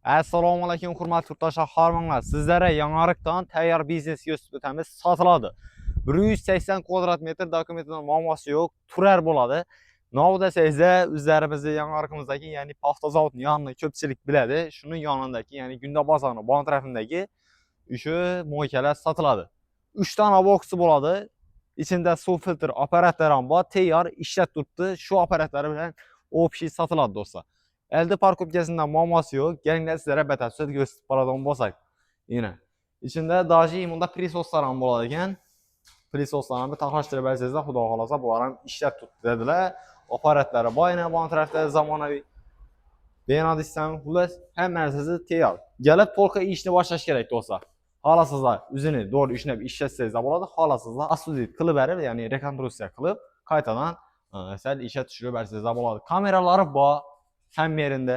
Assalomu alaykum hurmatli yurtdoshlar, xormanglar. Sizlarga yangilikdan tayyor biznes gösterimiz sotiladi. 180 kvadrat metr dokumentdan muammosi yo'q, turar bo'ladi. Nov desangizda o'zlarimizda yangiligimizdagi, ya'ni paxta zavodining yonini ko'pchilik biladi. Shuning yonidagi, ya'ni Gunda bozorining bon tarafidagi o'sha mo'ykalar sotiladi. 3 dona boksi bo'ladi. İçində suv filtr apparatları ham bor, tayyor ishlab turibdi. Shu apparatlar bilan общий sotiladi do'stlar. Elde parkopkasidan muammosi yo'q. Kelinglar sizlarga batafsil ko'rsatib boradigan bo'lsak. Yine. İçində daji bunda prisoslar ham bo'ladi ekan. Prisoslarni taxlashtirib bersangizlar, xudo xolasa bular ham ishlab turibdi dedilar. Apparatlari bor, yana bu tarafda zamonaviy benadisdan xullas hamma narsasi tayyor. Kelib polka ishni boshlash kerak do'stlar. Xohlasizlar o'zini to'g'ri ishlab ishlatsangiz bo'ladi. Xohlasizlar asudit qilib berib, ya'ni rekonstruksiya qilib, qaytadan sal ishga tushirib bersangiz bo'ladi. Kameralari bor hamma yerinde.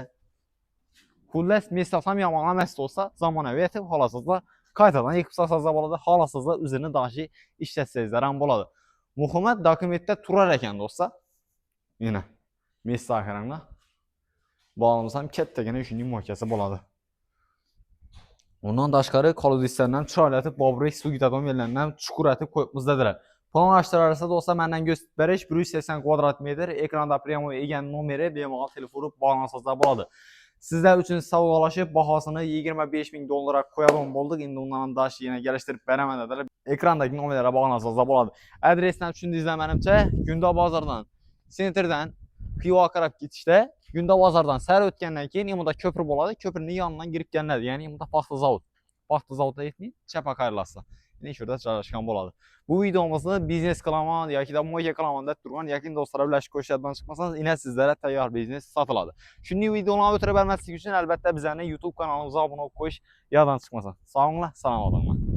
Xullas mesaf ham yomon emas bo'lsa, zamonaviy etib xohlasizlar qaytadan yig'ib solsangiz bo'ladi. Xohlasizlar o'zini dashi ishlatsangiz ham bo'ladi. Muhimi dokumentda turar ekan do'stlar. Yana mesaf qaranglar. Bağlamız ham kattagina shunday mo'ykasi bo'ladi. Ondan tashqari kolodistlardan chiroyli etib Bobrik suv yutadigan yerlardan chuqur etib qo'yibmiz dedilar. Planlashtirarsa do'stlar mendan ko'rsatib berish 180 kvadrat metr, ekranda pryamoy egan nomeri bemalol telefon urib bog'lansangizlar bo'ladi. Sizlar uchun savolashib bahosini 25 ming dollarga qo'yadigan bo'ldik. Endi undan dash yana kelishtirib beraman dedilar. Ekrandagi nomerlarga bog'lansangizlar bo'ladi. Adresdan tushundingizlar menimcha, Gunda bozoridan, sentrdan Xiva qarab ketishda Gunda bozordan sari o'tgandan keyin bunda ko'pir bo'ladi. Ko'pirning yonidan kirib kelinadi. Ya'ni bunda paxta zavod. Paxta zavodda yetmay, chapa qayrilasiz. Ya'ni shu yerda joylashgan bo'ladi. Bu videomizni biznes qilaman yoki da mo'yka qilaman deb turgan yaqin do'stlar bilan ko'rsatdan chiqmasangiz, ina sizlarga tayyor biznes sotiladi. Shunday videolarni o'tirib bermaslik uchun albatta bizning YouTube kanalimizga obuna bo'lib qo'yish yoddan chiqmasin. Sog'inglar, salomat bo'linglar.